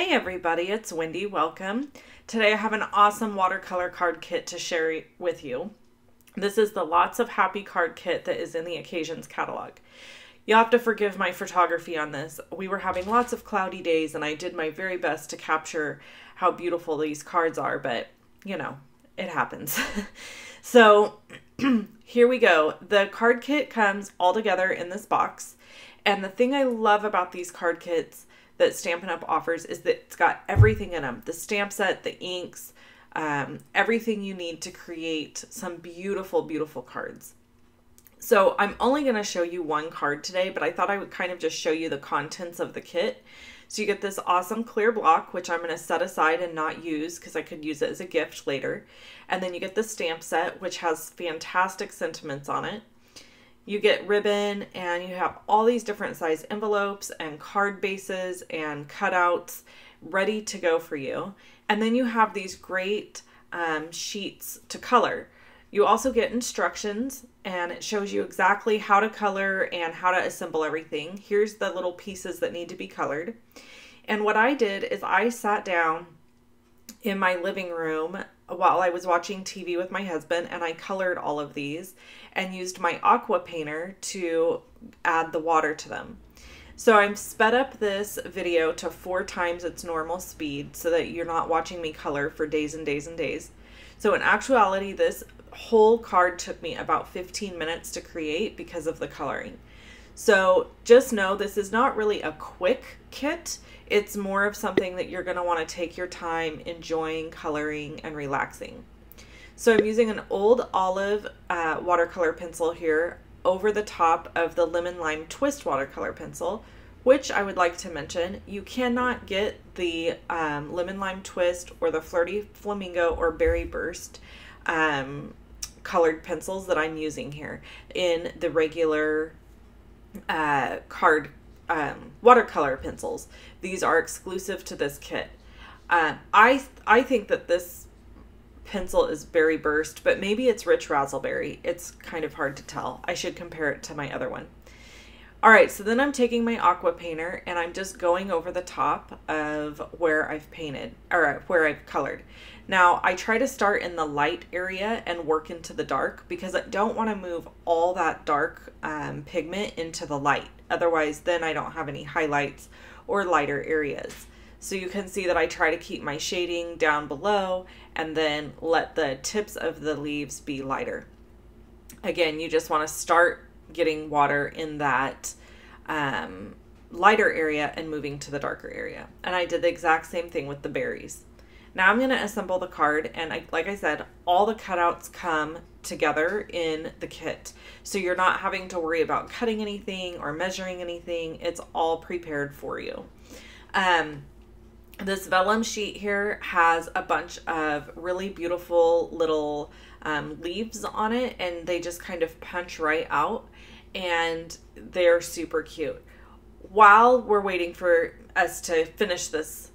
Hey everybody, it's Wendy. Welcome. Today I have an awesome watercolor card kit to share with you. This is the Lots of Happy card kit that is in the Occasions catalog. You'll have to forgive my photography on this. We were having lots of cloudy days and I did my very best to capture how beautiful these cards are, but you know, it happens. So here we go. The card kit comes all together in this box. And the thing I love about these card kits that Stampin' Up! Offers is that it's got everything in them. The stamp set, the inks, everything you need to create some beautiful, beautiful cards. So I'm only going to show you one card today, but I thought I would kind of just show you the contents of the kit. So you get this awesome clear block, which I'm going to set aside and not use because I could use it as a gift later. And then you get the stamp set, which has fantastic sentiments on it. You get ribbon and you have all these different size envelopes and card bases and cutouts ready to go for you. And then you have these great sheets to color. You also get instructions and it shows you exactly how to color and how to assemble everything. Here's the little pieces that need to be colored. And what I did is I sat down in my living room while I was watching TV with my husband and I colored all of these and used my aqua painter to add the water to them. So I'm sped up this video to 4 times its normal speed so that you're not watching me color for days and days and days. So in actuality, this whole card took me about 15 minutes to create because of the coloring. So just know this is not really a quick kit. It's more of something that you're going to want to take your time enjoying, coloring, and relaxing. So I'm using an old olive watercolor pencil here over the top of the lemon lime twist watercolor pencil, which I would like to mention, you cannot get the lemon lime twist or the flirty flamingo or berry burst colored pencils that I'm using here in the regular watercolor pencils. These are exclusive to this kit. I think that this pencil is berry burst, but maybe it's rich razzleberry. It's kind of hard to tell. I should compare it to my other one. All right, so then I'm taking my aqua painter and I'm just going over the top of where I've painted or where I've colored. Now I try to start in the light area and work into the dark because I don't want to move all that dark pigment into the light. Otherwise, then I don't have any highlights or lighter areas. So you can see that I try to keep my shading down below and then let the tips of the leaves be lighter. Again, you just want to start getting water in that lighter area and moving to the darker area. And I did the exact same thing with the berries. Now I'm going to assemble the card, and like I said, all the cutouts come together in the kit. So you're not having to worry about cutting anything or measuring anything. It's all prepared for you. This vellum sheet here has a bunch of really beautiful little leaves on it, and they just kind of punch right out, and they're super cute. While we're waiting for us to finish this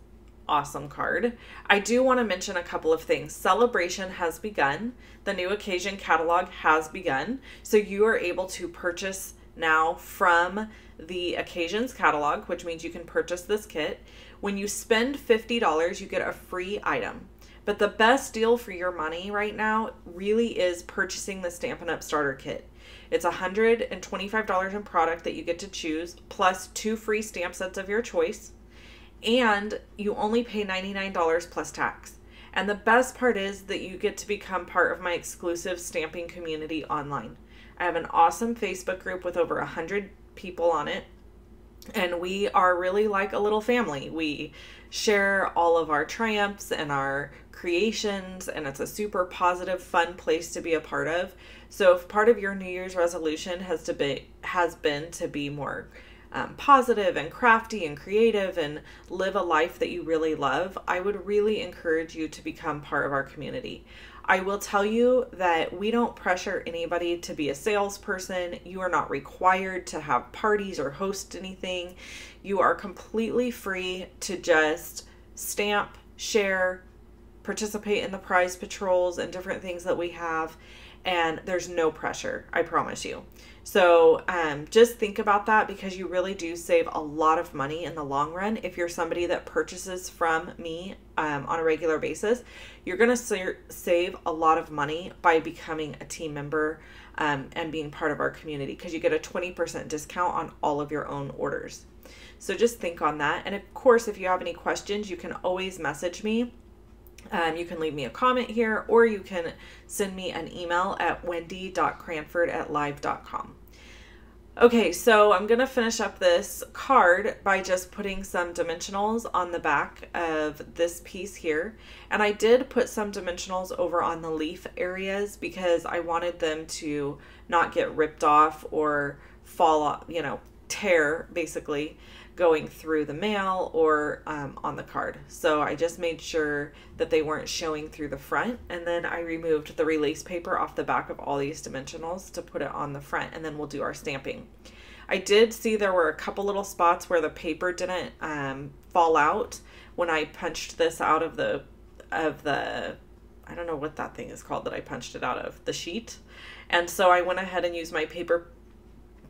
awesome card, I do want to mention a couple of things. Celebration has begun. The new occasion catalog has begun. So you are able to purchase now from the occasions catalog, which means you can purchase this kit. When you spend $50, you get a free item. But the best deal for your money right now really is purchasing the Stampin' Up! Starter Kit. It's $125 in product that you get to choose, plus 2 free stamp sets of your choice. And you only pay $99 plus tax. And the best part is that you get to become part of my exclusive stamping community online. I have an awesome Facebook group with over 100 people on it. And we are really like a little family. We share all of our triumphs and our creations, and it's a super positive, fun place to be a part of. So if part of your New Year's resolution has been to be more positive and crafty and creative and live a life that you really love, I would really encourage you to become part of our community. I will tell you that we don't pressure anybody to be a salesperson. You are not required to have parties or host anything. You are completely free to just stamp, share, participate in the prize patrols and different things that we have. And there's no pressure, I promise you. So just think about that, because you really do save a lot of money in the long run. If you're somebody that purchases from me on a regular basis, you're going to save a lot of money by becoming a team member and being part of our community, because you get a 20% discount on all of your own orders. So just think on that. And of course, if you have any questions, you can always message me. You can leave me a comment here, or you can send me an email at wendy.cranford@live.com. Okay, so I'm going to finish up this card by just putting some dimensionals on the back of this piece here. And I did put some dimensionals over on the leaf areas because I wanted them to not get ripped off or fall off, you know, tear basically, going through the mail or on the card. So I just made sure that they weren't showing through the front, and then I removed the release paper off the back of all these dimensionals to put it on the front, and then we'll do our stamping. I did see there were a couple little spots where the paper didn't fall out when I punched this out of the I don't know what that thing is called that I punched it out of, the sheet. And so I went ahead and used my paper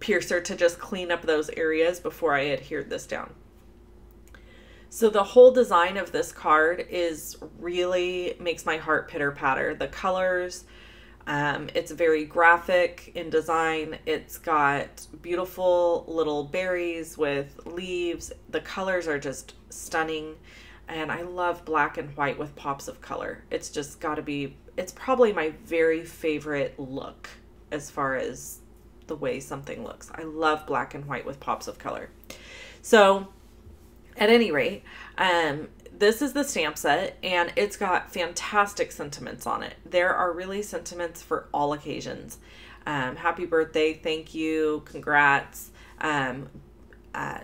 piercer to just clean up those areas before I adhered this down. So the whole design of this card is really makes my heart pitter patter. The colors, it's very graphic in design. It's got beautiful little berries with leaves. The colors are just stunning. And I love black and white with pops of color. It's just got to be, it's probably my very favorite look as far as the way something looks. I love black and white with pops of color. So at any rate, this is the stamp set, and it's got fantastic sentiments on it. There are really sentiments for all occasions. Happy birthday, thank you, congrats,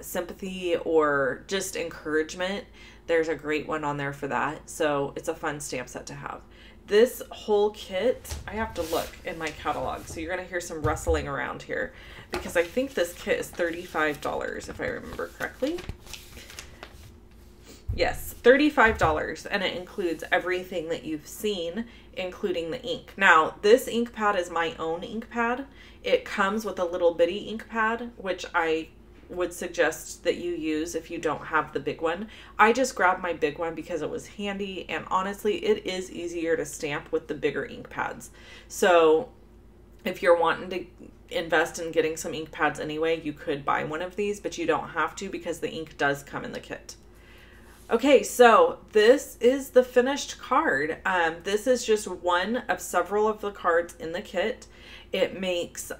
sympathy, or just encouragement. There's a great one on there for that. So it's a fun stamp set to have. This whole kit, I have to look in my catalog, so you're going to hear some rustling around here, because I think this kit is $35 if I remember correctly. Yes, $35, and it includes everything that you've seen, including the ink. Now, this ink pad is my own ink pad. It comes with a little bitty ink pad, which I would suggest that you use if you don't have the big one. I just grabbed my big one because it was handy, and honestly, it is easier to stamp with the bigger ink pads. So if you're wanting to invest in getting some ink pads anyway, you could buy one of these, but you don't have to because the ink does come in the kit. Okay, so this is the finished card. This is just one of several of the cards in the kit. It makes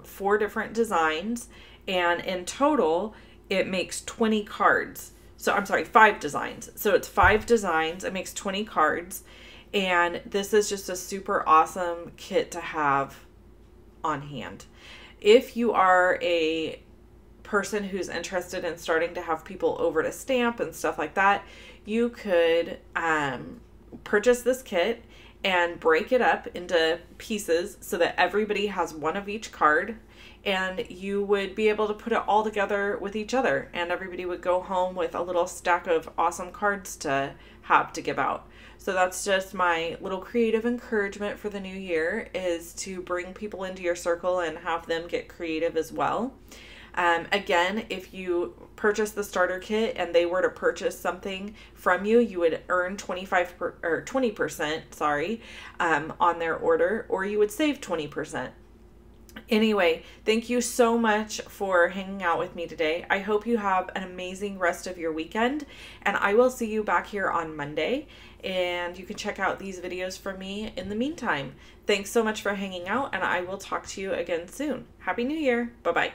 4 different designs, and in total, it makes 20 cards. So I'm sorry, 5 designs. So it's 5 designs. It makes 20 cards. And this is just a super awesome kit to have on hand. If you are a person who's interested in starting to have people over to stamp and stuff like that, you could purchase this kit and break it up into pieces so that everybody has one of each card, and you would be able to put it all together with each other, and everybody would go home with a little stack of awesome cards to have to give out. So that's just my little creative encouragement for the new year, is to bring people into your circle and have them get creative as well. Again, if you purchase the starter kit and they were to purchase something from you, you would earn 20%, sorry, on their order, or you would save 20%. Anyway, thank you so much for hanging out with me today. I hope you have an amazing rest of your weekend, and I will see you back here on Monday, and you can check out these videos from me in the meantime. Thanks so much for hanging out, and I will talk to you again soon. Happy New Year. Bye-bye.